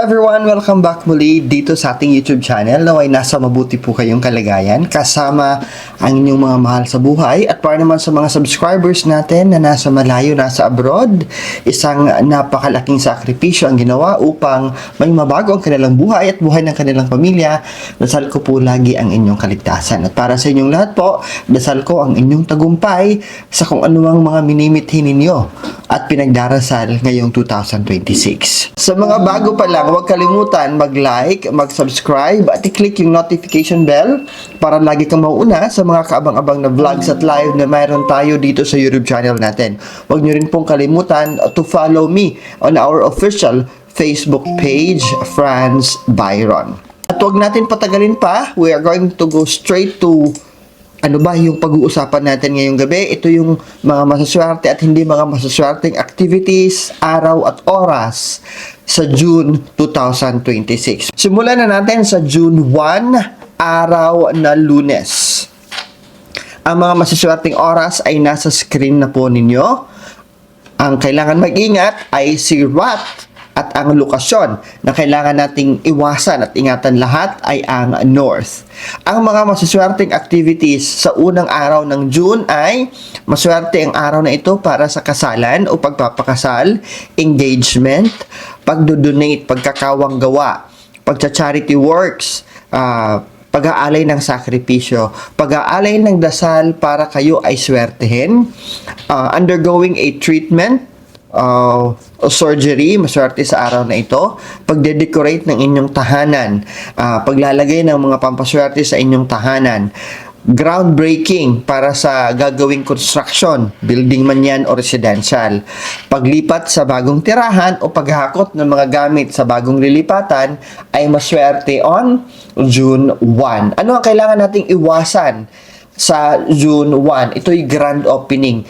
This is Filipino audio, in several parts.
everyone! Welcome back muli dito sa ating YouTube channel. Naway nasa mabuti po kayong kalagayan kasama ang inyong mga mahal sa buhay at para naman sa mga subscribers natin na nasa malayo, nasa abroad, isang napakalaking sakripisyo ang ginawa upang may mabago ang kanilang buhay at buhay ng kanilang pamilya. Dasal ko po lagi ang inyong kaligtasan at para sa inyong lahat po, dasal ko ang inyong tagumpay sa kung anumang mga minimithi ninyo at pinagdarasal ngayong 2026. Sa mga bago pa lang, huwag kalimutan mag-like, mag-subscribe at i-click yung notification bell para lagi kang mauuna sa mga kaabang-abang na vlogs at live na mayroon tayo dito sa YouTube channel natin. Huwag nyo rin pong kalimutan to follow me on our official Facebook page, Franz Byron. At huwag natin patagalin pa, we are going to go straight to ano ba yung pag-uusapan natin ngayong gabi? Ito yung mga masaswerte at hindi mga masaswerteng activities, araw at oras sa June 2026. Simulan na natin sa June 1, araw na Lunes. Ang mga masaswerteng oras ay nasa screen na po ninyo. Ang kailangan mag-ingat ay si Rat at ang lokasyon na kailangan nating iwasan at ingatan lahat ay ang North. Ang mga masaswerteng activities sa unang araw ng June ay maswerte ang araw na ito para sa kasalan o pagpapakasal, engagement, pagdodonate, pagkakawang gawa, pagcha-charity works, pag-aalay ng sakripisyo, pag-aalay ng dasal para kayo ay swertehin, undergoing a treatment, surgery, maswerte sa araw na ito, pagde-decorate ng inyong tahanan, paglalagay ng mga pampaswerte sa inyong tahanan, groundbreaking para sa gagawing construction, building man yan o residential, paglipat sa bagong tirahan o paghakot ng mga gamit sa bagong lilipatan ay maswerte on June 1. Ano ang kailangan nating iwasan sa June 1? Ito'y grand opening.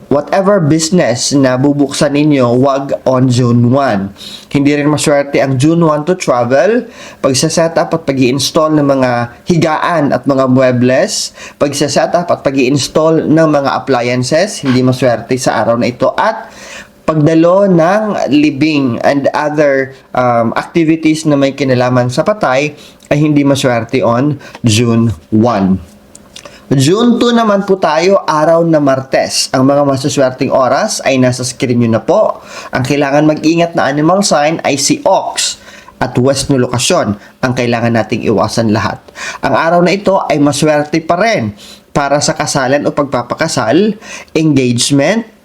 Whatever business na bubuksan ninyo, wag on June 1. Hindi rin maswerte ang June 1 to travel, pagsaset-up at pag-i-install ng mga higaan at mga muebles, pagsaset-up at pag-i-install ng mga appliances, hindi maswerte sa araw na ito, at pagdalo ng libing and other activities na may kinalaman sa patay ay hindi maswerte on June 1. June 2 naman po tayo, araw na Martes. Ang mga masaswerteng oras ay nasa screen nyo na po. Ang kailangan mag-ingat na animal sign ay si Ox at west na lokasyon. Ang kailangan nating iwasan lahat. Ang araw na ito ay maswerte pa rin para sa kasalan o pagpapakasal, engagement.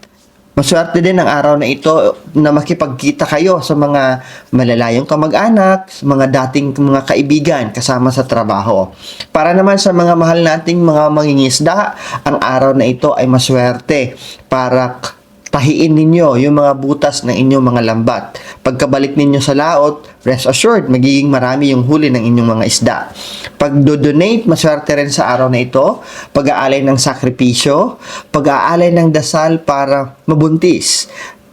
Maswerte din ang araw na ito na makipagkita kayo sa mga malalayong kamag-anak, mga dating mga kaibigan kasama sa trabaho. Para naman sa mga mahal nating mga mangingisda, ang araw na ito ay maswerte para tahiin ninyo yung mga butas ng inyong mga lambat. Pagkabalik ninyo sa laot, rest assured, magiging marami yung huli ng inyong mga isda. Pagdodonate, maswerte rin sa araw na ito. Pag-aalay ng sakripisyo, pag-aalay ng dasal para mabuntis.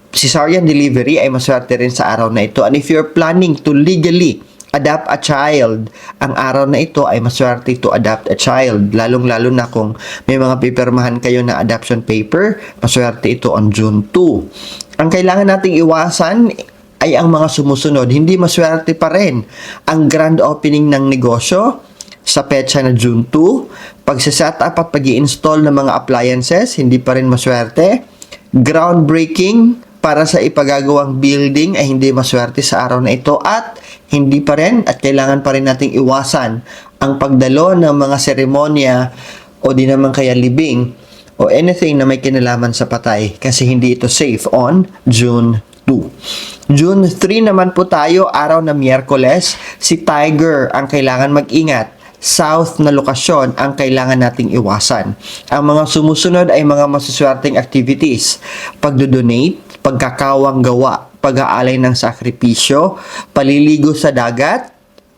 Cesarean delivery ay maswerte rin sa araw na ito. And if you're planning to legally adopt a child, ang araw na ito ay maswerte to adopt a child. Lalong-lalo na kung may mga pipirmahan kayo na adoption paper, maswerte ito on June 2. Ang kailangan nating iwasan ay ang mga sumusunod. Hindi maswerte pa rin ang grand opening ng negosyo sa petsa na June 2. Pagsaset up at pag-i-install ng mga appliances, hindi pa rin maswerte. Groundbreaking para sa ipagagawang building ay hindi maswerte sa araw na ito at hindi pa rin at kailangan pa rin nating iwasan ang pagdalo ng mga seremonya o di naman kaya libing o anything na may kinalaman sa patay kasi hindi ito safe on June 2. June 3 naman po tayo, araw na Miyerkules. Si Tiger ang kailangan mag-ingat. South na lokasyon ang kailangan nating iwasan. Ang mga sumusunod ay mga masuswerteng activities. Pagdodonate, pagkakawang gawa, pag-aalay ng sakripisyo, paliligo sa dagat.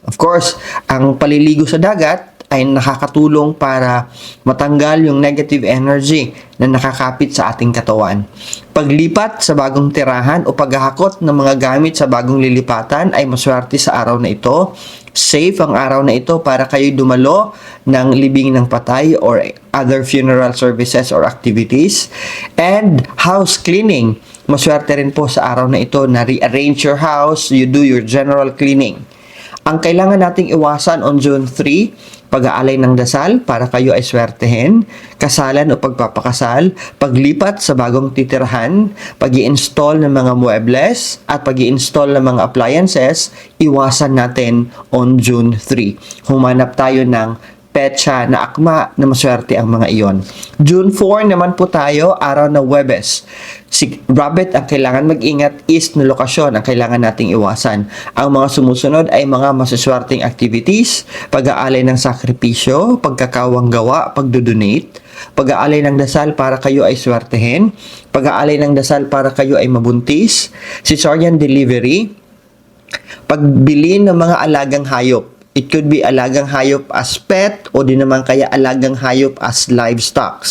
Of course, ang paliligo sa dagat ay nakakatulong para matanggal yung negative energy na nakakapit sa ating katawan. Paglipat sa bagong tirahan o paghahakot ng mga gamit sa bagong lilipatan ay maswerte sa araw na ito. Safe ang araw na ito para kayo dumalo ng libing ng patay or other funeral services or activities. And house cleaning. maswerte rin po sa araw na ito na rearrange your house, you do your general cleaning. Ang kailangan nating iwasan on June 3, pag-aalay ng dasal para kayo ay swertehin, kasalan o pagpapakasal, paglipat sa bagong titirahan, pag-i-install ng mga muebles, at pag-i-install ng mga appliances, iwasan natin on June 3. Humanap tayo ng petsa na akma na maswerte ang mga iyon. June 4 naman po tayo, araw na Huwebes. Si Rabbit ang kailangan mag-ingat, east na lokasyon ang kailangan nating iwasan. Ang mga sumusunod ay mga masaswerteng activities, pag-aalay ng sakripisyo, pagkakawang gawa, pagdodonate, pag-aalay ng dasal para kayo ay swertehin, pag-aalay ng dasal para kayo ay mabuntis, cesarean delivery, pagbili ng mga alagang hayop. It could be alagang hayop as pet o di naman kaya alagang hayop as livestock.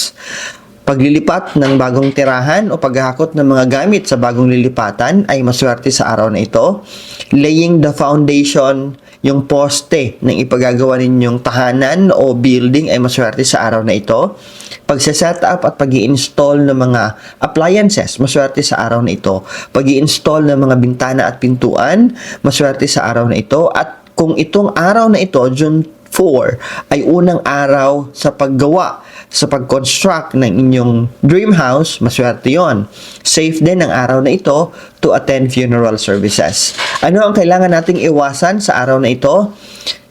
Paglilipat ng bagong tirahan o paghahakot ng mga gamit sa bagong lilipatan ay maswerte sa araw na ito. Laying the foundation, yung poste ng ipagagawa ninyong tahanan o building ay maswerte sa araw na ito. Pagse-set up at pag-i-install ng mga appliances, maswerte sa araw na ito. Pag-i-install ng mga bintana at pintuan, maswerte sa araw na ito. At kung itong araw na ito, June 4, ay unang araw sa paggawa, sa pag-construct ng inyong dream house, maswerte yon. Safe din ang araw na ito to attend funeral services. Ano ang kailangan nating iwasan sa araw na ito?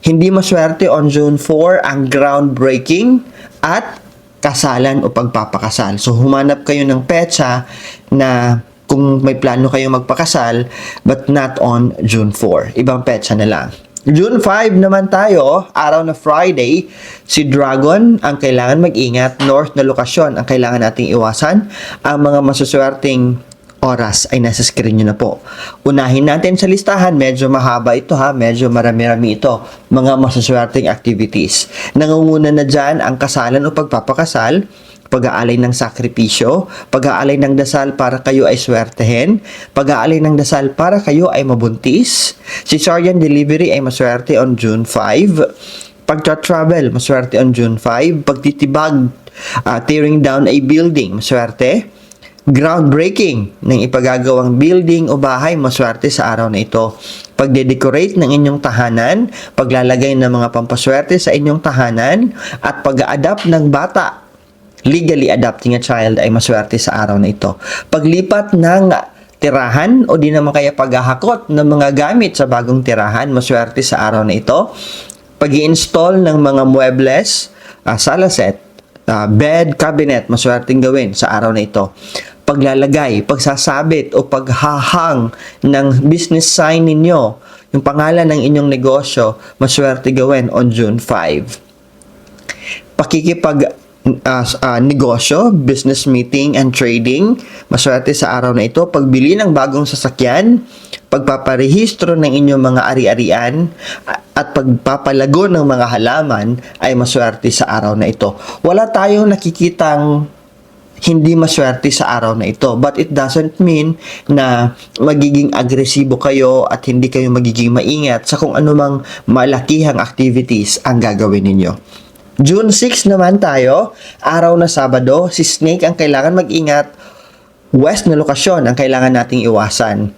Hindi maswerte on June 4 ang groundbreaking at kasalan o pagpapakasal. So, humanap kayo ng petsa na kung may plano kayo magpakasal, but not on June 4. Ibang petsa na lang. June 5 naman tayo, araw na Friday, si Dragon ang kailangan mag-ingat, north na lokasyon ang kailangan nating iwasan. Ang mga masuswerteng oras ay nasa screen nyo na po. Unahin natin sa listahan, medyo mahaba ito ha, medyo marami-rami ito, mga masuswerteng activities. Nangunguna na dyan ang kasalan o pagpapakasal, pag-aalay ng sakripisyo, pag-aalay ng dasal para kayo ay swertehin, pag-aalay ng dasal para kayo ay mabuntis, cesarean delivery ay maswerte on June 5, pagta-travel, maswerte on June 5, pagtitibag, tearing down a building, maswerte, groundbreaking ng ipagagawang building o bahay, maswerte sa araw na ito. Pagde-decorate ng inyong tahanan, paglalagay ng mga pampaswerte sa inyong tahanan, at pag-a-adapt ng bata, legally adopting a child ay maswerte sa araw na ito. Paglipat ng tirahan o di naman kaya paghahakot ng mga gamit sa bagong tirahan, maswerte sa araw na ito. Pag-i-install ng mga muebles, sala set, bed, cabinet, maswerteng gawin sa araw na ito. Paglalagay, pagsasabit o paghahang ng business sign ninyo, yung pangalan ng inyong negosyo, maswerte gawin on June 5. Pakikipag negosyo, business meeting and trading, maswerte sa araw na ito. Pagbili ng bagong sasakyan, pagpaparehistro ng inyong mga ari-arian, at pagpapalago ng mga halaman ay maswerte sa araw na ito. Wala tayong nakikitang hindi maswerte sa araw na ito. But it doesn't mean na magiging agresibo kayo at hindi kayo magiging maingat sa kung anumang malakihang activities ang gagawin ninyo. June 6 naman tayo, araw na Sabado, si Snake ang kailangan mag-ingat, west na lokasyon ang kailangan nating iwasan.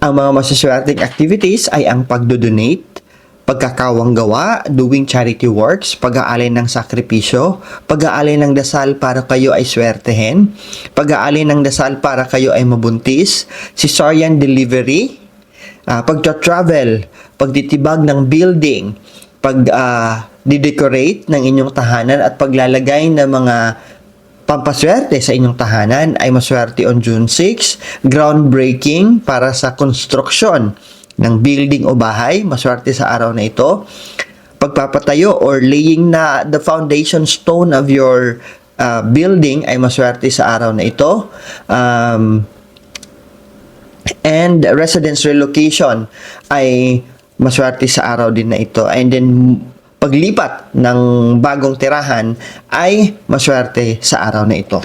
Ang mga masuswerteng activities ay ang pagdodonate, pagkakawang gawa, doing charity works, pag-aalay ng sakripisyo, pag-aalay ng dasal para kayo ay swertehin, pag-aalay ng dasal para kayo ay mabuntis, cesarean delivery, pagta-travel, pagtitibag ng building, pag-decorate ng inyong tahanan at paglalagay ng mga pampaswerte sa inyong tahanan ay maswerte on June 6. Groundbreaking para sa construction ng building o bahay, maswerte sa araw na ito. Pagpapatayo or laying na the foundation stone of your building ay maswerte sa araw na ito. And residence relocation ay maswerte sa araw din na ito. And then, paglipat ng bagong tirahan ay maswerte sa araw na ito.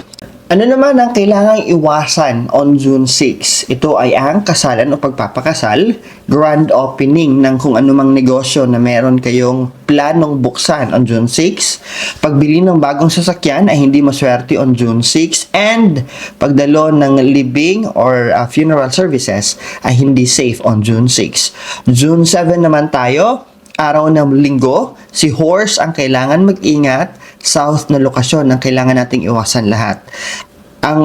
Ano naman ang kailangang iwasan on June 6? Ito ay ang kasalan o pagpapakasal, grand opening ng kung anumang negosyo na meron kayong planong buksan on June 6, pagbili ng bagong sasakyan ay hindi maswerte on June 6, and pagdalo ng libing or funeral services ay hindi safe on June 6. June 7 naman tayo, araw ng linggo, si horse ang kailangan mag-ingat, south na lokasyon ang kailangan nating iwasan lahat. Ang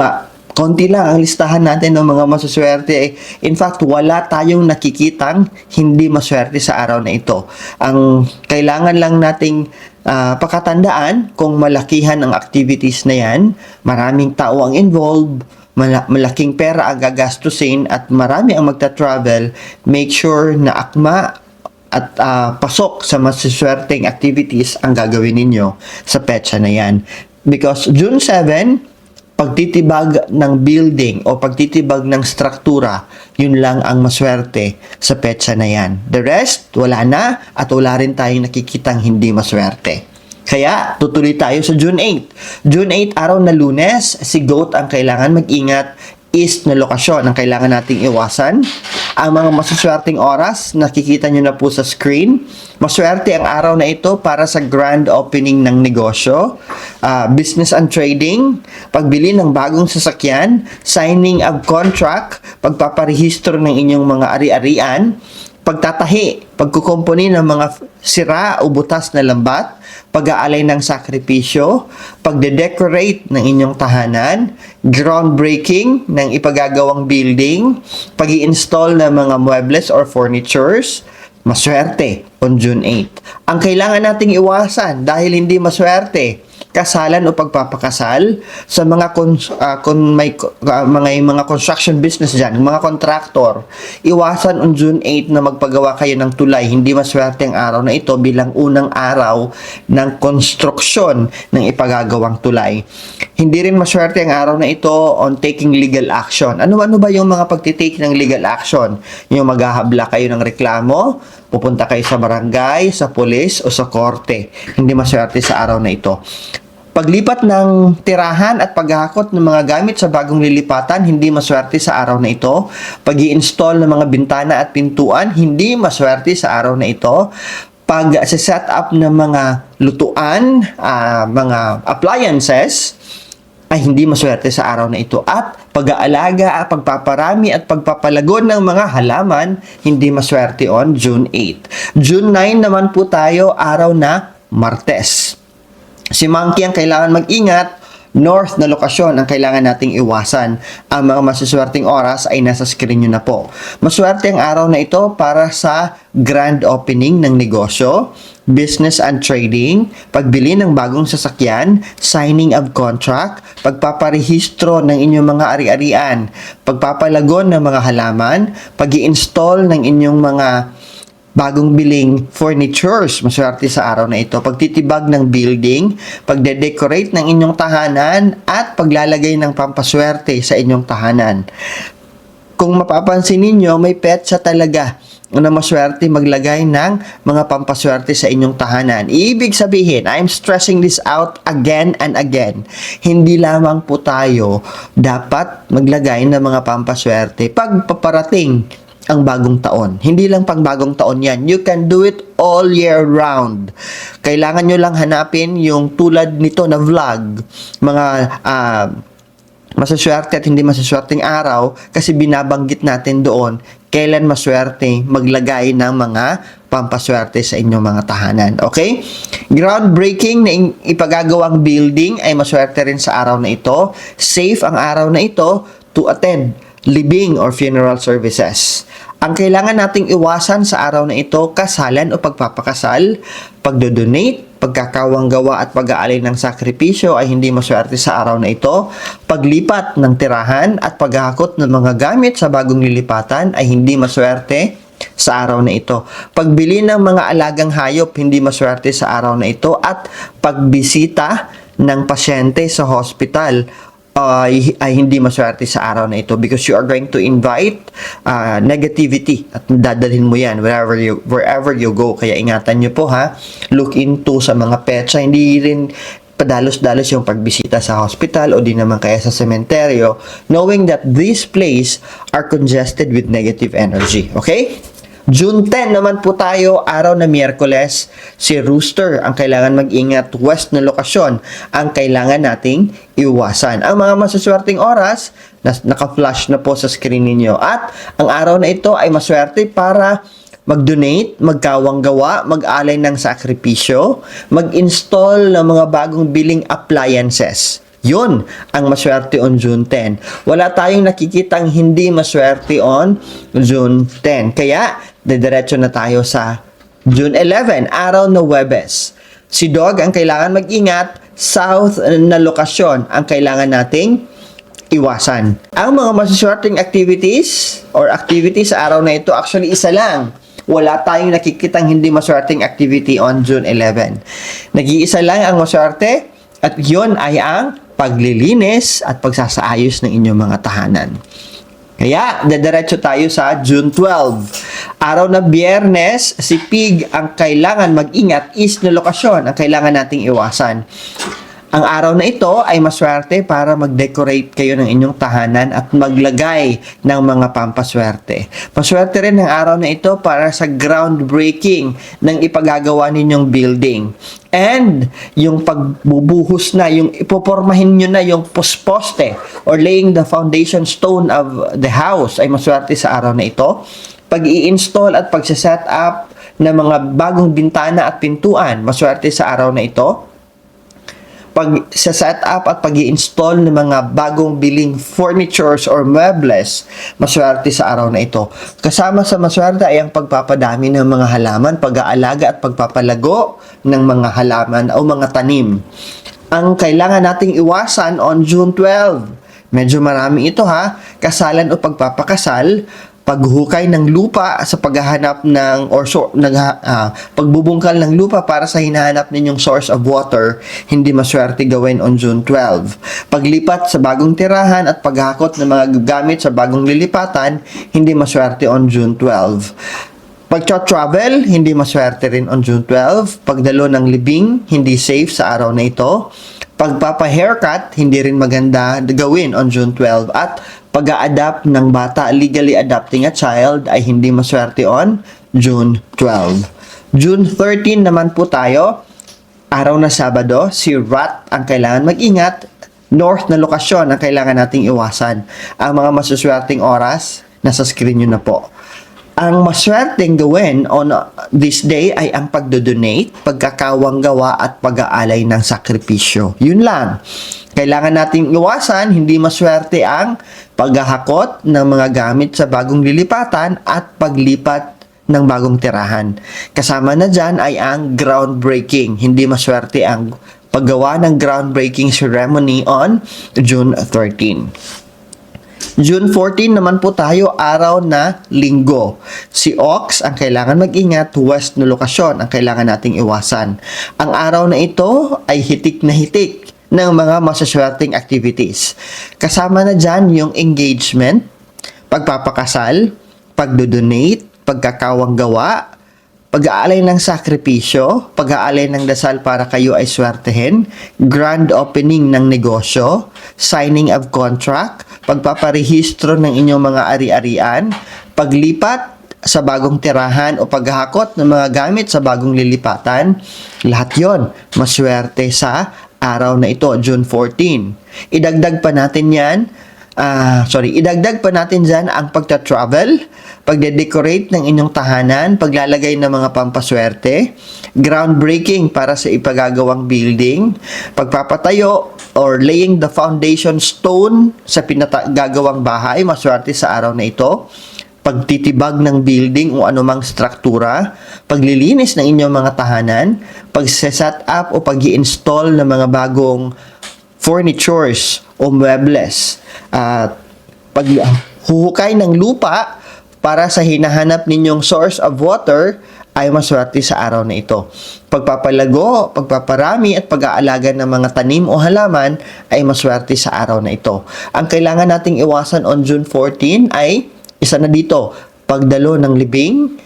konti lang ang listahan natin ng mga masuswerte. In fact, wala tayong nakikitang hindi maswerte sa araw na ito. Ang kailangan lang nating pakatandaan kung malakihan ang activities na yan, maraming tao ang involved, malaking pera ang gagastusin at marami ang magta-travel, make sure na akma at pasok sa masuswerteng activities ang gagawin ninyo sa petsa na yan. Because June 7, pagtitibag ng building o pagtitibag ng struktura, yun lang ang maswerte sa petsa na yan. The rest, wala na at wala rin tayong nakikitang hindi maswerte. Kaya, tutuloy tayo sa June 8. June 8, araw na Lunes, si Goat ang kailangan mag-ingat, east na lokasyon ang kailangan nating iwasan. Ang mga masuswerteng oras, nakikita nyo na po sa screen. Maswerte ang araw na ito para sa grand opening ng negosyo, business and trading, pagbili ng bagong sasakyan, signing of contract, pagpaparehistro ng inyong mga ari-arian, pagtatahi, pagkukumpuni ng mga sira o butas na lambat, pag-aalay ng sakripisyo, pagde-decorate ng inyong tahanan, groundbreaking ng ipagagawang building, pag-i-install ng mga muebles or furnitures, maswerte on June 8. Ang kailangan nating iwasan dahil hindi maswerte, kasalan o pagpapakasal sa mga mga construction business dyan, mga contractor. Iwasan on June 8 na magpagawa kayo ng tulay. Hindi maswerte ang araw na ito bilang unang araw ng construction ng ipagagawang tulay. Hindi rin maswerte ang araw na ito on taking legal action. Ano-ano ba yung mga pagtitake ng legal action? Yung maghahabla kayo ng reklamo, pupunta kayo sa barangay, sa pulis o sa korte. Hindi maswerte sa araw na ito. Paglipat ng tirahan at paghahakot ng mga gamit sa bagong lilipatan, hindi maswerte sa araw na ito. Pag-i-install ng mga bintana at pintuan, hindi maswerte sa araw na ito. Pag-set up ng mga lutuan, mga appliances, ay hindi maswerte sa araw na ito. At pag-aalaga, pagpaparami at pagpapalagon ng mga halaman, hindi maswerte on June 8. June 9 naman po tayo, araw na Martes. Si Monkey ang kailangan mag-ingat, north na lokasyon ang kailangan nating iwasan. Ang mga masuswerteng oras ay nasa screen nyo na po. Maswerte ang araw na ito para sa grand opening ng negosyo, business and trading, pagbili ng bagong sasakyan, signing of contract, pagpaparehistro ng inyong mga ari-arian, pagpapalagon ng mga halaman, pag-i-install ng inyong mga bagong biling furnitures, maswerte sa araw na ito. Pagtitibag ng building, pagde-decorate ng inyong tahanan, at paglalagay ng pampaswerte sa inyong tahanan. Kung mapapansin ninyo, may petsa talaga na maswerte maglagay ng mga pampaswerte sa inyong tahanan. Ibig sabihin, I'm stressing this out again and again. Hindi lamang po tayo dapat maglagay ng mga pampaswerte pag paparating ang bagong taon. Hindi lang pang bagong taon yan. You can do it all year round. Kailangan nyo lang hanapin yung tulad nito na vlog. Mga masaswerte at hindi masaswerteng araw kasi binabanggit natin doon kailan maswerte maglagay ng mga pampaswerte sa inyong mga tahanan. Okay? Groundbreaking na ipagagawang building ay maswerte rin sa araw na ito. Safe ang araw na ito to attend libing or funeral services. Ang kailangan nating iwasan sa araw na ito, kasalan o pagpapakasal, pagdodonate, pagkakawang gawa at pag-aalay ng sakripisyo ay hindi maswerte sa araw na ito. Paglipat ng tirahan at paghahakot ng mga gamit sa bagong lilipatan ay hindi maswerte sa araw na ito. Pagbili ng mga alagang hayop, hindi maswerte sa araw na ito. At pagbisita ng pasyente sa hospital ay hindi maswerte sa araw na ito because you are going to invite negativity at dadalhin mo yan wherever you go. Kaya ingatan nyo po ha. Look into sa mga petsa. Hindi rin padalos-dalos yung pagbisita sa hospital o di naman kaya sa sementeryo, knowing that these places are congested with negative energy. Okay? June 10 naman po tayo, araw na Miyerkules, si Rooster ang kailangan mag-ingat, west na lokasyon ang kailangan nating iwasan. Ang mga masuswerteng oras, naka-flash na po sa screen ninyo. At ang araw na ito ay maswerte para mag-donate, magkawang gawa, mag-alay ng sakripisyo, mag-install ng mga bagong billing appliances. Yun ang maswerte on June 10. Wala tayong nakikitang hindi maswerte on June 10. Kaya, didiretso na tayo sa June 11, araw na Huwebes. Si Dog ang kailangan mag-ingat, south na lokasyon ang kailangan nating iwasan. Ang mga masuswerteng activities sa araw na ito, actually isa lang. Wala tayong nakikitang hindi maswerteng activity on June 11. Nag-iisa lang ang maswerte at yun ay ang paglilinis at pagsasaayos ng inyong mga tahanan. Kaya, dadiretso tayo sa June 12. Araw na Biyernes, si Pig ang kailangan mag-ingat, east na lokasyon ang kailangan nating iwasan. Ang araw na ito ay maswerte para mag-decorate kayo ng inyong tahanan at maglagay ng mga pampaswerte. Maswerte rin ang araw na ito para sa groundbreaking ng ipagagawa ninyong building. And yung pagbubuhos na, yung ipopormahin nyo na yung posposte or laying the foundation stone of the house ay maswerte sa araw na ito. Pag-i-install at pag-set up ng mga bagong bintana at pintuan, maswerte sa araw na ito. Pag-set up at pag-i-install ng mga bagong biling furnitures or muebles, maswerte sa araw na ito. Kasama sa maswerte ay ang pagpapadami ng mga halaman, pag-aalaga at pagpapalago ng mga halaman o mga tanim. Ang kailangan nating iwasan on June 12, medyo marami ito ha, kasalan o pagpapakasal, paghukay ng lupa sa paghahanap ng pagbubungkal ng lupa para sa hinahanap ninyong source of water, hindi maswerte gawin on June 12. Paglipat sa bagong tirahan at paghakot ng mga gamit sa bagong lilipatan, hindi maswerte on June 12. Pag-travel, hindi maswerte rin on June 12. Pagdalo ng libing, hindi safe sa araw na ito. Pagpapa-haircut, hindi rin maganda gawin on June 12. At pag-a-adapt ng bata, legally adopting a child, ay hindi maswerte on June 12. June 13 naman po tayo, araw na Sabado, si Rat ang kailangan mag-ingat, north na lokasyon ang kailangan nating iwasan. Ang mga masuswerteng oras, nasa screen nyo na po. Ang maswerteng gawin on this day ay ang pagdodonate, pagkakawang gawa at pag-aalay ng sakripisyo. Yun lang. Kailangan nating iwasan, hindi maswerte ang paghahakot ng mga gamit sa bagong lilipatan at paglipat ng bagong tirahan. Kasama na dyan ay ang groundbreaking. Hindi maswerte ang paggawa ng groundbreaking ceremony on June 13. June 14 naman po tayo, araw na Linggo. Si Ox ang kailangan mag-ingat, west na lokasyon ang kailangan nating iwasan. Ang araw na ito ay hitik na hitik ng mga masaswerteng activities. Kasama na dyan yung engagement, pagpapakasal, pagdodonate, pagkakawang gawa, pag-aalay ng sakripisyo, pag-aalay ng dasal para kayo ay swertehin, grand opening ng negosyo, signing of contract, pagpaparehistro ng inyong mga ari-arian, paglipat sa bagong tirahan o paghahakot ng mga gamit sa bagong lilipatan, lahat yon maswerte sa araw na ito, June 14. Idagdag pa natin dyan ang pagta-travel, pagde-decorate ng inyong tahanan, paglalagay ng mga pampaswerte, groundbreaking para sa ipagagawang building, pagpapatayo or laying the foundation stone sa pinagagawang bahay, maswerte sa araw na ito, pagtitibag ng building o anumang struktura, paglilinis ng inyong mga tahanan, pag-set up o pag-i-install ng mga bagong furnitures o muebles, paghuhukay ng lupa para sa hinahanap ninyong source of water ay maswerte sa araw na ito. Pagpapalago, pagpaparami at pag-aalaga ng mga tanim o halaman ay maswerte sa araw na ito. Ang kailangan nating iwasan on June 14 ay isa na dito, pagdalo ng libing,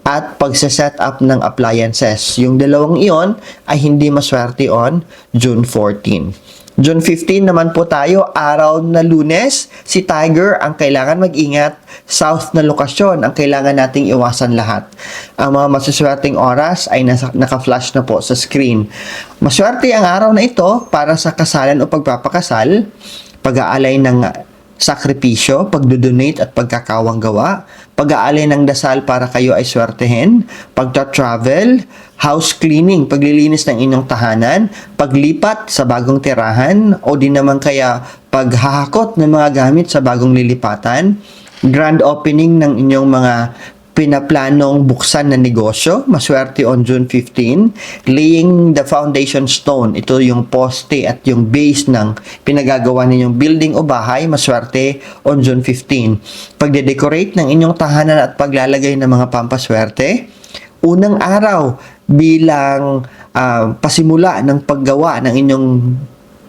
at pagsaset up ng appliances. Yung dalawang iyon ay hindi maswerte on June 14. June 15 naman po tayo, araw na Lunes. Si Tiger ang kailangan mag-ingat. South na lokasyon ang kailangan nating iwasan lahat. Ang mga masuswerteng oras ay naka-flash na po sa screen. Maswerte ang araw na ito para sa kasalan o pagpapakasal, pag-aalay ng sakripisyo, pagdodonate at pagkakawang gawa, pag-aalay ng dasal para kayo ay swertehin, pagta-travel, house cleaning, paglilinis ng inyong tahanan, paglipat sa bagong tirahan, o di naman kaya paghahakot ng mga gamit sa bagong lilipatan, grand opening ng inyong mga pinaplanong buksan na negosyo, maswerte on June 15, laying the foundation stone, ito yung poste at yung base ng pinagagawa ninyong building o bahay, maswerte on June 15. Pagde-decorate ng inyong tahanan at paglalagay ng mga pampaswerte, unang araw bilang pasimula ng paggawa ng inyong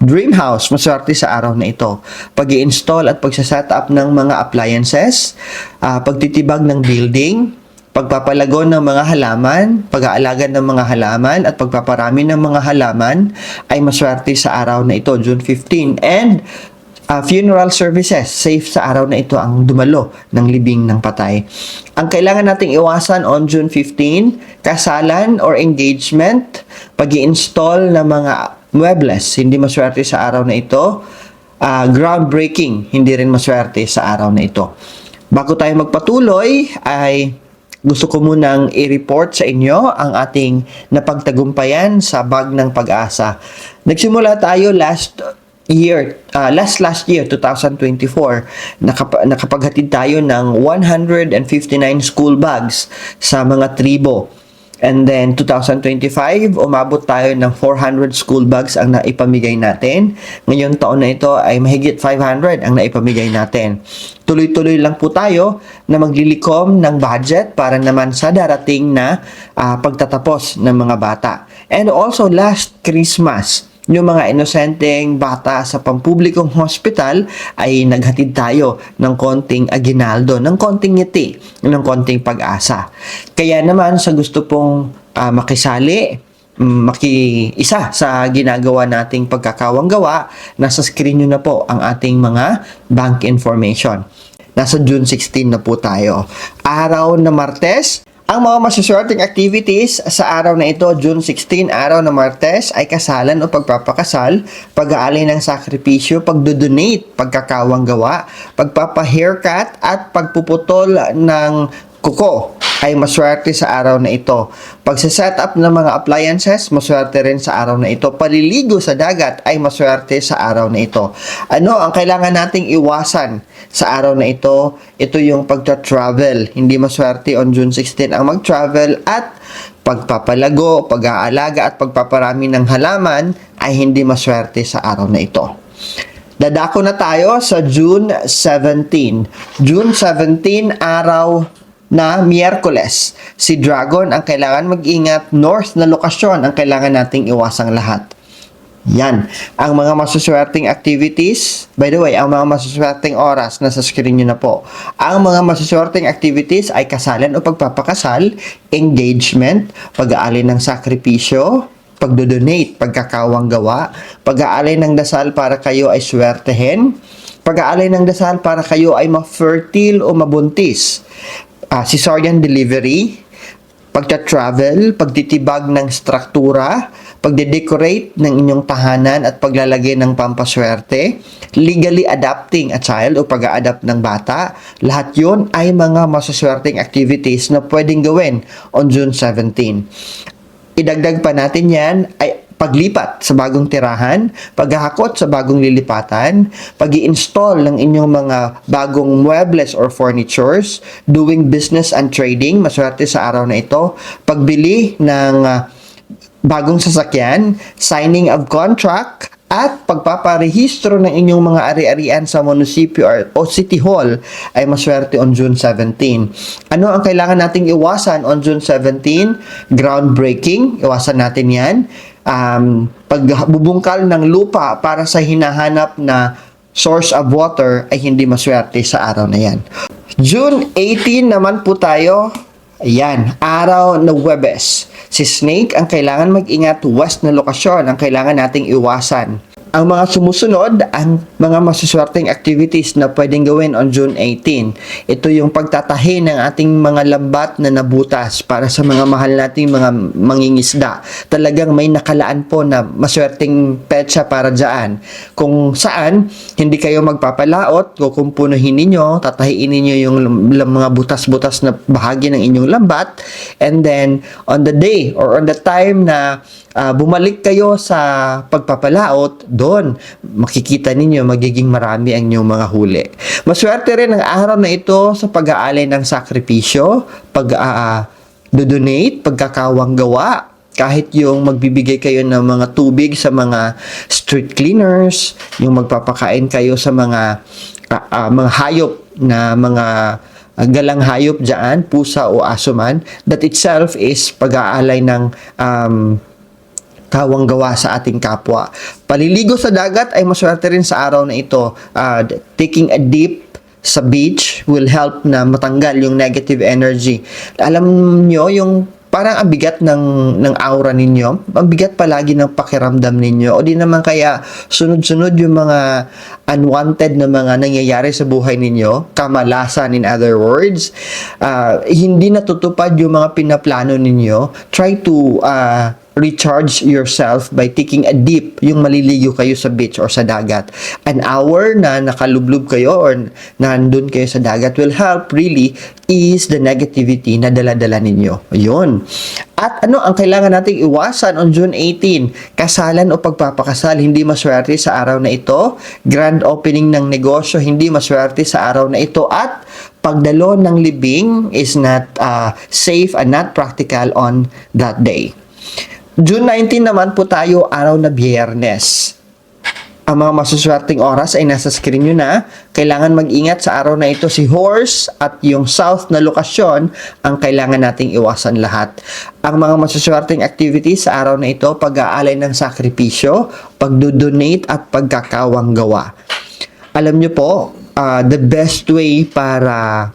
dream house, maswerte sa araw na ito. Pag-i-install at pagsaset up ng mga appliances, pagtitibag ng building, pagpapalago ng mga halaman, pag-aalaga ng mga halaman, at pagpaparami ng mga halaman ay maswerte sa araw na ito, June 15. And funeral services, safe sa araw na ito ang dumalo ng libing ng patay. Ang kailangan nating iwasan on June 15, kasalan or engagement, pag-i-install ng mga muebles, hindi maswerte sa araw na ito. Groundbreaking, hindi rin maswerte sa araw na ito. Bago tayo magpatuloy, ay gusto ko munang i-report sa inyo ang ating napagtagumpayan sa Bag ng Pag-asa. Nagsimula tayo last year, 2024, nakapaghatid tayo ng 159 school bags sa mga tribo. And then, 2025, umabot tayo ng 400 school bags ang naipamigay natin. Ngayon taon na ito ay mahigit 500 ang naipamigay natin. Tuloy-tuloy lang po tayo na maglilikom ng budget para naman sa darating na pagtatapos ng mga bata. And also, last Christmas, yung mga inosenteng bata sa pampublikong hospital ay naghatid tayo ng konting aginaldo, ng konting ngiti, ng konting pag-asa. Kaya naman sa gusto pong makisali, makiisa sa ginagawa nating pagkakawang gawa, nasa screen nyo na po ang ating mga bank information. Nasa June 16 na po tayo. Araw na Martes. Ang mga masuswerteng activities sa araw na ito, June 16, araw na Martes, ay kasalan o pagpapakasal, pag-aalay ng sakripisyo, pagdodonate, pagkakawang gawa, pagpapa-haircut, at pagpuputol ng kuko ay maswerte sa araw na ito. Pagsaset up ng mga appliances, maswerte rin sa araw na ito. Paliligo sa dagat ay maswerte sa araw na ito. Ano ang kailangan nating iwasan sa araw na ito? Ito yung pagta-travel. Hindi maswerte on June 16 ang mag-travel, at pagpapalago, pag-aalaga at pagpaparami ng halaman ay hindi maswerte sa araw na ito. Dadako na tayo sa June 17. June 17, araw na Miyerkules. Si Dragon ang kailangan mag-ingat, north na lokasyon ang kailangan nating iwasang lahat. Yan. Ang mga masuswerteng activities, by the way, ang mga masuswerteng oras, nasa screen nyo na po. Ang mga masuswerteng activities ay kasalan o pagpapakasal, engagement, pag-aalay ng sakripisyo, pagdodonate, pagkakawang gawa, pag-aalay ng dasal para kayo ay swertehin, pag-aalay ng dasal para kayo ay ma-fertile o mabuntis, cesarean delivery, pagta-travel, pagtitibag ng struktura, pagde-decorate ng inyong tahanan at paglalagay ng pampaswerte, legally adopting a child o pag-a-adapt ng bata, lahat yon ay mga masuswerteng activities na pwedeng gawin on June 17. Idagdag pa natin yan ay paglipat sa bagong tirahan, paghahakot sa bagong lilipatan, pag-i-install ng inyong mga bagong muebles or furnitures, doing business and trading, maswerte sa araw na ito, pagbili ng bagong sasakyan, signing of contract, at pagpaparehistro ng inyong mga ari-arian sa munisipyo o city hall ay maswerte on June 17. Ano ang kailangan nating iwasan on June 17? Groundbreaking, iwasan natin yan. Pagbubungkal ng lupa para sa hinahanap na source of water ay hindi maswerte sa araw na yan. June 18 naman po tayo. Ayan, araw na Huwebes. Si Snake ang kailangan mag-ingat, west na lokasyon ang kailangan nating iwasan. Ang mga sumusunod, ang mga masuswerteng activities na pwedeng gawin on June 18. Ito yung pagtatahi ng ating mga lambat na nabutas para sa mga mahal nating mga mangingisda. Talagang may nakalaan po na maswerteng petsa para dyan. Kung saan, hindi kayo magpapalaot, kukumpunuhin ninyo, tatahiin ninyo yung mga butas-butas na bahagi ng inyong lambat, and then, on the day or on the time na bumalik kayo sa pagpapalaot, doon makikita ninyo magiging marami ang inyong mga huli. Maswerte rin ang araw na ito sa pag-aalay ng sakripisyo, pag-donate, pagkakawang gawa, kahit yung magbibigay kayo ng mga tubig sa mga street cleaners, yung magpapakain kayo sa mga hayop na mga galang hayop dyan, pusa o aso man, that itself is pag-aalay ng kawang gawa sa ating kapwa. Paliligo sa dagat ay maswerte rin sa araw na ito. Taking a dip sa beach will help na matanggal yung negative energy. Alam nyo, yung parang ang bigat ng aura ninyo, ang bigat palagi ng pakiramdam ninyo, o di naman kaya sunod-sunod yung mga unwanted na mga nangyayari sa buhay ninyo, kamalasan in other words, hindi natutupad yung mga pinaplano ninyo. Try to recharge yourself by taking a dip, yung maliligo kayo sa beach or sa dagat. An hour na nakalublob kayo or nandun kayo sa dagat will help really ease the negativity na dala-dala ninyo. Yun. At ano ang kailangan nating iwasan on June 18? Kasalan o pagpapakasal, hindi maswerte sa araw na ito. Grand opening ng negosyo, hindi maswerte sa araw na ito. At pagdalo ng libing is not safe and not practical on that day. June 19 naman po tayo, araw na Biyernes. Ang mga masuswerteng oras ay nasa screen nyo na. Kailangan mag-ingat sa araw na ito si horse at yung south na lokasyon ang kailangan nating iwasan lahat. Ang mga masuswerteng activities sa araw na ito, pag-aalay ng sakripisyo, pagdodonate at pagkakawang gawa. Alam nyo po, the best way para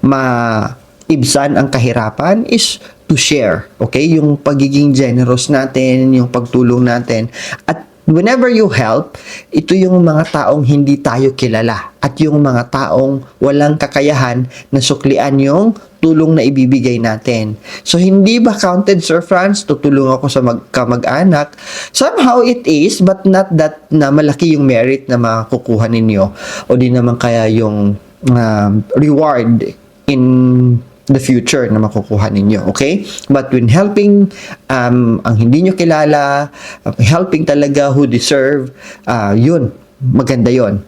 maibsan ang kahirapan is to share, okay? Yung pagiging generous natin, yung pagtulong natin. At whenever you help, ito yung mga taong hindi tayo kilala at yung mga taong walang kakayahan na suklian yung tulong na ibibigay natin. So, hindi ba counted, Sir Franz? Tutulong ako sa kamag-anak. Somehow it is, but not that na malaki yung merit na makukuha ninyo o di naman kaya yung reward in the future na makukuha ninyo, okay? But when helping ang hindi nyo kilala, helping talaga who deserve, yun, maganda yun.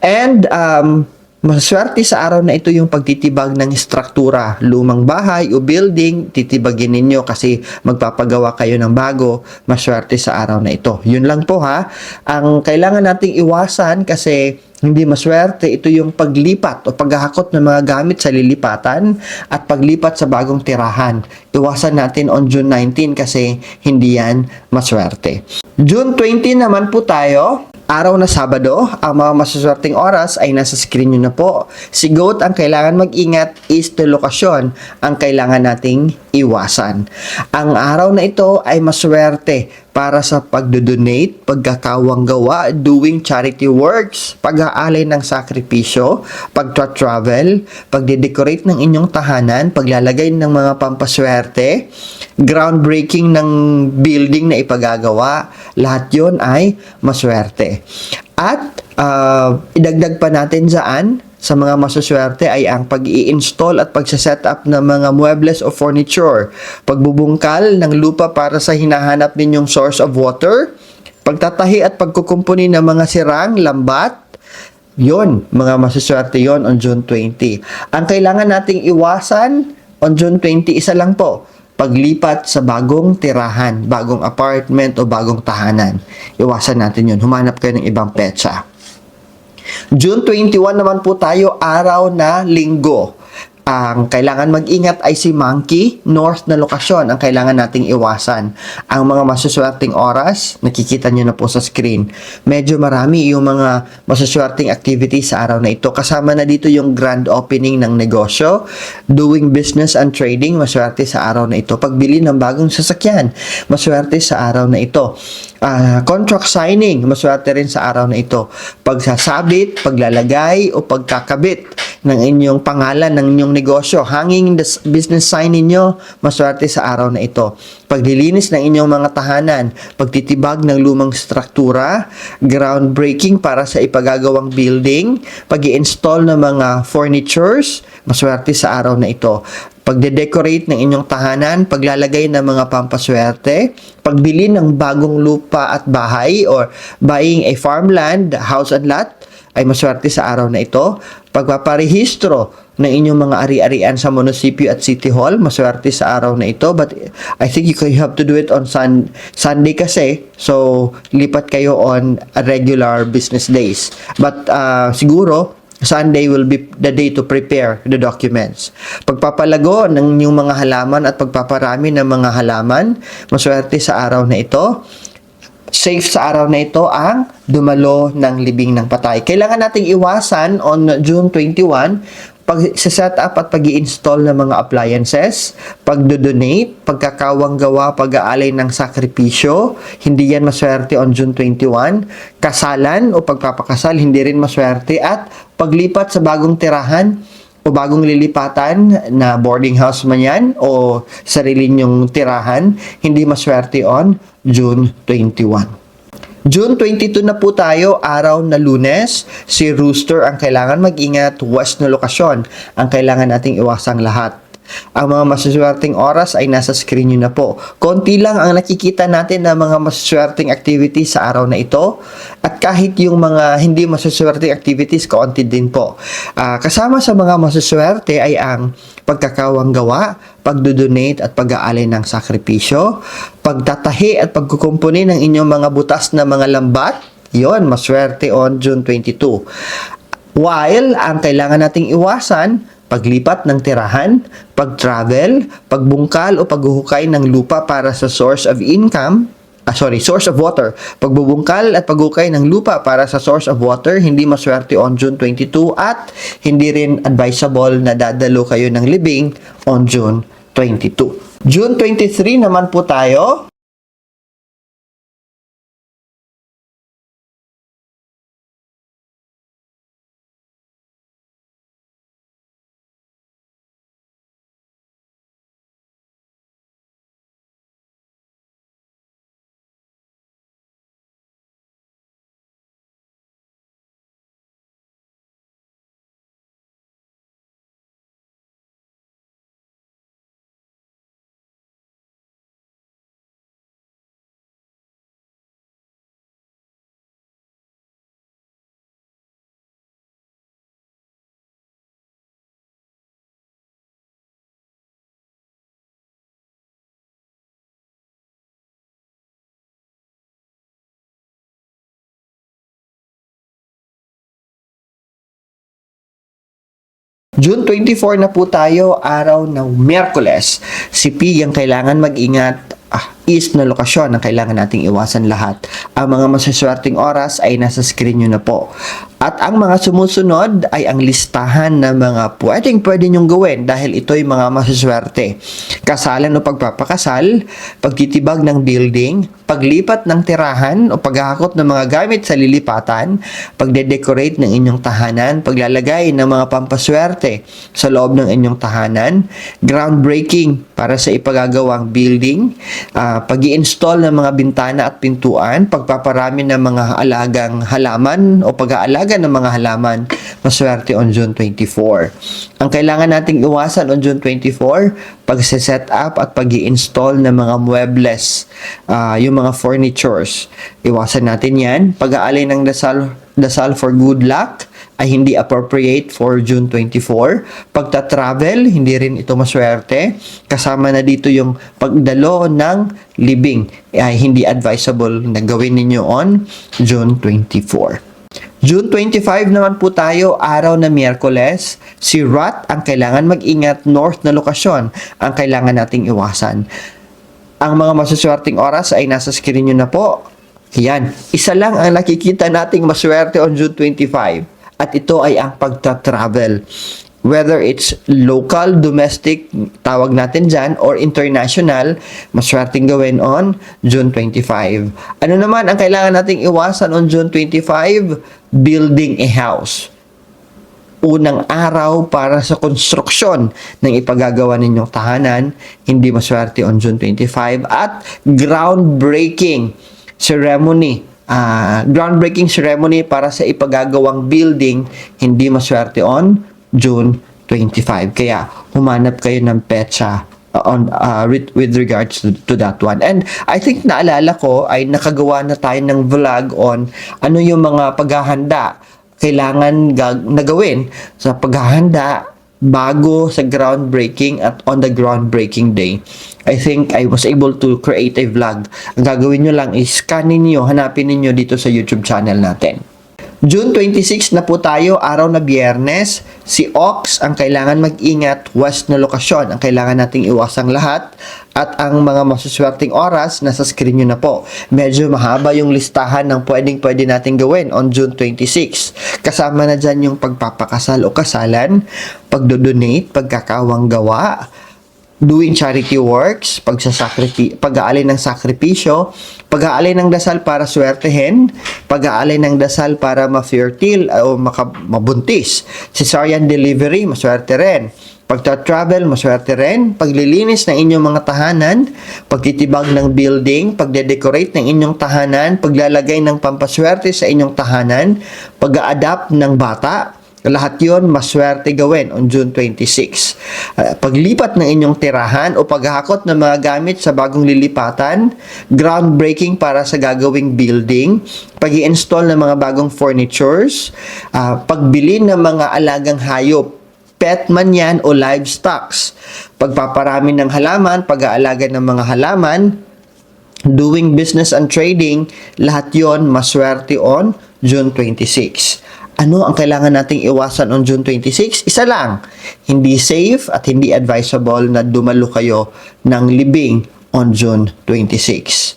And maswerte sa araw na ito yung pagtitibag ng struktura, lumang bahay o building, titibagin ninyo kasi magpapagawa kayo ng bago, maswerte sa araw na ito. Yun lang po ha. Ang kailangan nating iwasan kasi hindi maswerte, ito yung paglipat o paghahakot ng mga gamit sa lilipatan at paglipat sa bagong tirahan. Iwasan natin on June 19 kasi hindi yan maswerte. June 20 naman po tayo. Araw na Sabado, ang mga masuswerteng oras ay nasa screen nyo na po. Si Goat ang kailangan mag-ingat, is the lokasyon ang kailangan nating iwasan. Ang araw na ito ay maswerte para sa pagdodonate, pagkakawang gawa, doing charity works, pag-aalay ng sakripisyo, pagtra-travel, pagde-decorate ng inyong tahanan, paglalagay ng mga pampaswerte, groundbreaking ng building na ipagagawa, lahat yon ay maswerte. At idagdag pa natin dyan, sa mga masuswerte ay ang pag-i-install at pagsaset up ng mga muebles o furniture, pagbubungkal ng lupa para sa hinahanap ninyong source of water, pagtatahi at pagkukumpuni ng mga sirang lambat, yon, mga masuswerte yon on June 20. Ang kailangan nating iwasan on June 20, isa lang po, paglipat sa bagong tirahan, bagong apartment o bagong tahanan. Iwasan natin yun. Humanap kayo ng ibang petsa. June 21 naman po tayo, araw na Linggo. Ang kailangan mag-ingat ay si Monkey, north na lokasyon ang kailangan nating iwasan. Ang mga masuswerteng oras, nakikita nyo na po sa screen. Medyo marami yung mga masuswerteng activities sa araw na ito. Kasama na dito yung grand opening ng negosyo, doing business and trading, maswerte sa araw na ito. Pagbili ng bagong sasakyan, maswerte sa araw na ito. Contract signing, maswerte rin sa araw na ito. Pagsasabit, paglalagay o pagkakabit ng inyong pangalan ng inyong negosyo, hanging the business sign ninyo, maswerte sa araw na ito. Paglilinis ng inyong mga tahanan, pagtitibag ng lumang struktura, groundbreaking para sa ipagagawang building, pag-i-install ng mga furnitures, maswerte sa araw na ito. Pagde-decorate ng inyong tahanan, paglalagay ng mga pampaswerte, pagbili ng bagong lupa at bahay or buying a farmland, house and lot, ay maswerte sa araw na ito. Pagpaparehistro ng inyong mga ari-arian sa munisipyo at city hall, maswerte sa araw na ito. But I think you have to do it on Sunday kasi. So, lipat kayo on regular business days. But siguro, Sunday will be the day to prepare the documents. Pagpapalago ng inyong mga halaman at pagpaparami ng mga halaman, maswerte sa araw na ito. Safe sa araw na ito ang dumalo ng libing ng patay. Kailangan nating iwasan on June 21 pag-set up at pag-i-install ng mga appliances, pag-donate, pagkakawang gawa, pag-aalay ng sakripisyo, hindi yan maswerte on June 21. Kasalan o pagpapakasal, hindi rin maswerte. At paglipat sa bagong tirahan o bagong lilipatan na boarding house man yan o sarili nyong tirahan, hindi maswerte on June 21. June 22 na po tayo, araw na Lunes. Si Rooster ang kailangan mag-ingat, west na lokasyon ang kailangan nating iwasang lahat. Ang mga masuswerteng oras ay nasa screen nyo na po. Konti lang ang nakikita natin na mga masuswerteng activities sa araw na ito. At kahit yung mga hindi masuswerteng activities, kaunti din po. Kasama sa mga masuswerte ay ang pagkakawang gawa, pagdodonate at pag-aalay ng sakripisyo, pagtatahi at pagkukumpuni ng inyong mga butas na mga lambat. Yon, maswerte on June 22. While ang kailangan nating iwasan, paglipat ng tirahan, pag-travel, pagbungkal o paghuhukay ng lupa para sa source of income, source of water. Pagbubungkal at paghukay ng lupa para sa source of water, hindi maswerte on June 22 at hindi rin advisable na dadalo kayo ng libing on June 22. June 23 naman po tayo. June 24 na po tayo, araw ng Miyerkules. Si P ang kailangan mag-ingat, east na lokasyon ang kailangan nating iwasan lahat. Ang mga masuswerteng oras ay nasa screen nyo na po. At ang mga sumusunod ay ang listahan ng mga pwede nyong gawin dahil ito'y mga masuswerte. Kasalan o pagpapakasal, pagtitibag ng building, paglipat ng tirahan o paghahakot ng mga gamit sa lilipatan, pagde-decorate ng inyong tahanan, paglalagay ng mga pampaswerte sa loob ng inyong tahanan, groundbreaking para sa ipagagawang building, pag-i-install ng mga bintana at pintuan, pagpaparami ng mga alagang halaman o pag-aalaga ng mga halaman, maswerte on June 24. Ang kailangan nating iwasan on June 24, pag-set up at pag-i-install ng mga muebles, yung mga furnitures. Iwasan natin yan. Pag-aalay ng dasal for good luck ay hindi appropriate for June 24. Pagta-travel, hindi rin ito maswerte. Kasama na dito yung pagdalo ng libing. Ay hindi advisable na gawin ninyo on June 24. June 25 naman po tayo, araw na Miyerkules. Si Rat ang kailangan mag-ingat, north na lokasyon ang kailangan nating iwasan. Ang mga masuswerteng oras ay nasa screen nyo na po. Yan, isa lang ang nakikita nating maswerte on June 25 at ito ay ang pagta-travel. Whether it's local, domestic, tawag natin dyan, or international, maswerteng gawin on June 25. Ano naman ang kailangan nating iwasan on June 25? Building a house. Unang araw para sa construction ng ipagagawa ninyong tahanan, hindi maswerte on June 25. At groundbreaking ceremony para sa ipagagawang building, hindi maswerte on June 25. Kaya humanap kayo ng petsa with regards to that one. And I think naalala ko ay nakagawa na tayo ng vlog on ano yung mga paghahanda kailangan nagawin sa paghahanda bago sa groundbreaking at on the groundbreaking day. I think I was able to create a vlog. Ang gagawin nyo lang is scanin nyo, hanapin niyo dito sa YouTube channel natin. June 26 na po tayo, araw na Biyernes. Si Ox ang kailangan mag-ingat, west na lokasyon ang kailangan nating iwasang lahat. At ang mga masuswerteng oras, nasa screen nyo na po. Medyo mahaba yung listahan ng pwede nating gawin on June 26. Kasama na dyan yung pagpapakasal o kasalan, pagdodonate, pagkakawang gawa, doing charity works, pag-aalay ng sakripisyo, pag-aalay ng dasal para swertehin, pag-aalay ng dasal para ma-fertile o mabuntis, cesarean delivery, maswerte rin, pagta-travel, maswerte rin, paglilinis ng inyong mga tahanan, pagtitibag ng building, pagde-decorate ng inyong tahanan, paglalagay ng pampaswerte sa inyong tahanan, pag-a-adapt ng bata, lahat yon maswerte gawin on June 26. Paglipat ng inyong tirahan o paghahakot ng mga gamit sa bagong lilipatan, groundbreaking para sa gagawing building, pag-i-install ng mga bagong furnitures, pagbili ng mga alagang hayop, pet man yan o livestocks, pagpaparami ng halaman, pag-aalaga ng mga halaman, doing business and trading, lahat yon maswerte on June 26. Ano ang kailangan nating iwasan on June 26? Isa lang, hindi safe at hindi advisable na dumalo kayo ng libing on June 26.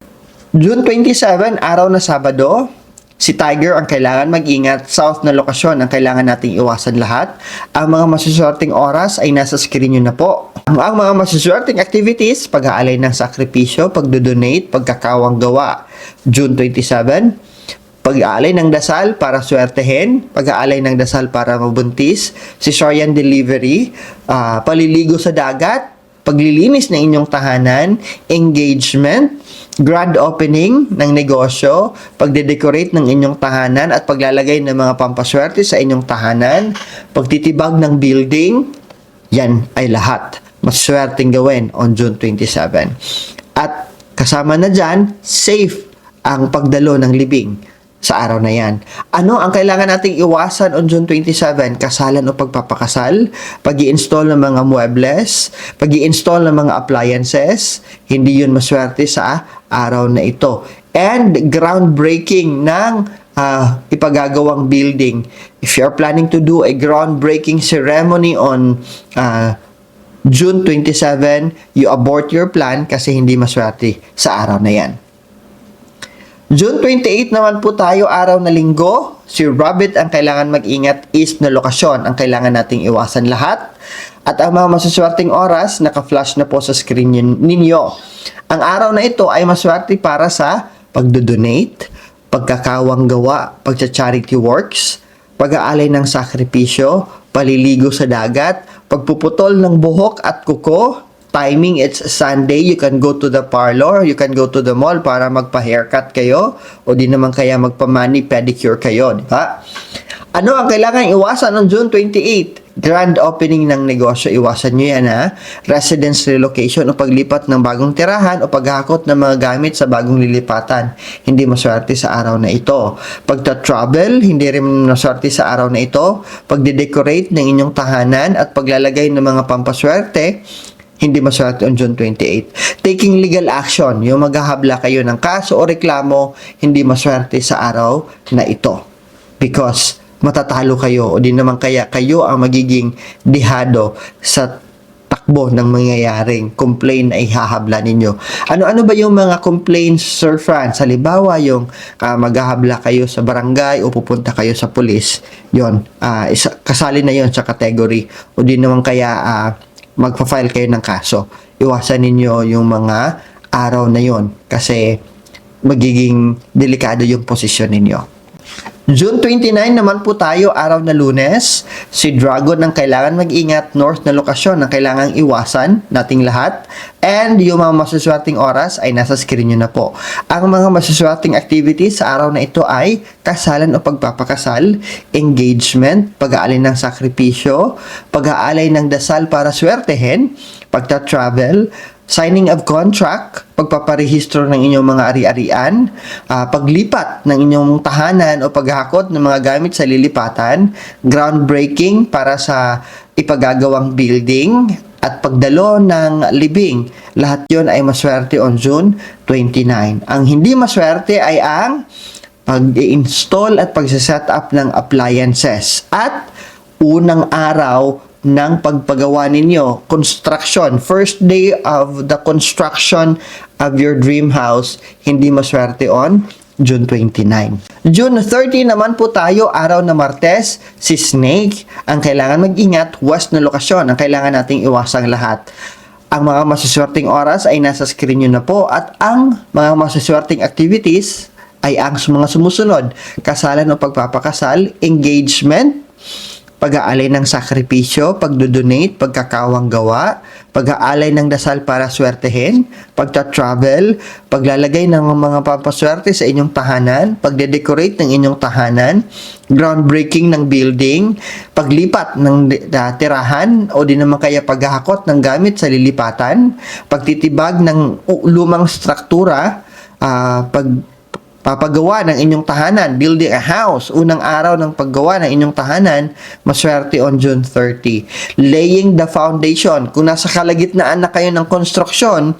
June 27, araw na Sabado, si Tiger ang kailangan mag-ingat, south na lokasyon ang kailangan nating iwasan lahat. Ang mga masuswerteng oras ay nasa screen nyo na po. Ang mga masuswerteng activities, pag-aalay ng sakripisyo, pagdodonate, pagkakawang gawa, June 27, pag-aalay ng dasal para swertehin, pag-aalay ng dasal para mabuntis, cesarean delivery, paliligo sa dagat, paglilinis ng inyong tahanan, engagement, grand opening ng negosyo, pagde-decorate ng inyong tahanan at paglalagay ng mga pampaswerte sa inyong tahanan, pagtitibag ng building, yan ay lahat maswerteng gawin on June 27. At kasama na dyan, safe ang pagdalo ng libing sa araw na yan. Ano ang kailangan nating iwasan on June 27? Kasalan o pagpapakasal, pag-i-install ng mga muebles, pag-i-install ng mga appliances, hindi yun maswerte sa araw na ito. And groundbreaking ng ipagagawang building. If you're planning to do a groundbreaking ceremony on June 27, you abort your plan kasi hindi maswerte sa araw na yan. June 28 naman po tayo, araw na Linggo. Si Rabbit ang kailangan mag-ingat, east na lokasyon ang kailangan nating iwasan lahat. At ang mga masuswerteng oras, naka-flash na po sa screen ninyo. Ang araw na ito ay maswerte para sa pagdodonate, pagkakawang gawa, pagcha-charity works, pag-aalay ng sakripisyo, paliligo sa dagat, pagpuputol ng buhok at kuko. Timing, it's Sunday, you can go to the parlor, you can go to the mall para magpa-haircut kayo o di naman kaya magpa-mani pedicure kayo, di ba? Ano ang kailangan iwasan on June 28? Grand opening ng negosyo, iwasan nyo yan ha. Residence relocation o paglipat ng bagong tirahan o paghakot ng mga gamit sa bagong lilipatan. Hindi maswerte sa araw na ito. Pagta-travel, hindi rin maswerte sa araw na ito. Pagde-decorate ng inyong tahanan at paglalagay ng mga pampaswerte, hindi maswerte on June 28. Taking legal action, yung maghahabla kayo ng kaso o reklamo, hindi maswerte sa araw na ito. because matatalo kayo o di naman kaya kayo ang magiging dihado sa takbo ng mangyayaring complaint na ihahabla ninyo. Ano-ano ba yung mga complaints, Sir Franz? Halimbawa, yung maghahabla kayo sa barangay o pupunta kayo sa pulis, yon kasali na yon sa category. O di naman kaya magpa-file kayo ng kaso. Iwasan ninyo yung mga araw na yon kasi magiging delikado yung posisyon ninyo. June 29 naman po tayo, araw na Lunes. Si Dragon ang kailangan mag-ingat, north na lokasyon ang kailangang iwasan nating lahat. And yung mga masuswerteng oras ay nasa screen nyo na po. Ang mga masuswerteng activities sa araw na ito ay kasalan o pagpapakasal, engagement, pag-aalay ng sakripisyo, pag-aalay ng dasal para swertehin, pagta-travel, signing of contract, pagpaparehistro ng inyong mga ari-arian, paglipat ng inyong tahanan o paghakot ng mga gamit sa lilipatan, groundbreaking para sa ipagagawang building, at pagdalo ng libing. Lahat yon ay maswerte on June 29. Ang hindi maswerte ay ang pag-install at pag-set up ng appliances at unang araw ng pagpagawa ninyo, construction, first day of the construction of your dream house, hindi maswerte on June 29. June 30 naman po tayo, araw na Martes, si Snake ang kailangan mag-ingat, west na lokasyon ang kailangan nating iwasang lahat. Ang mga masuswerteng oras ay nasa screen nyo na po at ang mga masuswerteng activities ay ang mga sumusunod: kasalan o pagpapakasal, engagement, pag-aalay ng sakripisyo, pagdodonate, pagkakawang gawa, pag-aalay ng dasal para swertehin, pagta-travel, paglalagay ng mga pampaswerte sa inyong tahanan, pagde-decorate ng inyong tahanan, groundbreaking ng building, paglipat ng tirahan o di naman kaya paghahakot ng gamit sa lilipatan, pagtitibag ng lumang struktura, papagawa ng inyong tahanan, building a house, unang araw ng paggawa ng inyong tahanan, maswerte on June 30. Laying the foundation, kung nasa kalagitnaan na kayo ng construction,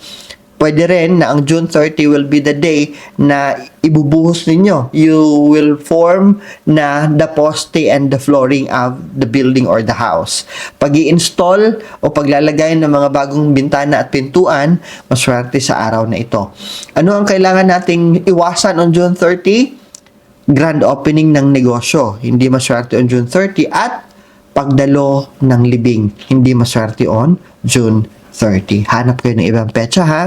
pwede rin na ang June 30 will be the day na ibubuhos ninyo. You will form na the poste and the flooring of the building or the house. Pag-i-install o paglalagay ng mga bagong bintana at pintuan, maswerte sa araw na ito. Ano ang kailangan nating iwasan on June 30? Grand opening ng negosyo, hindi maswerte on June 30, at pagdalo ng libing, hindi maswerte on June 30. Hanap kayo ng ibang petsa, ha?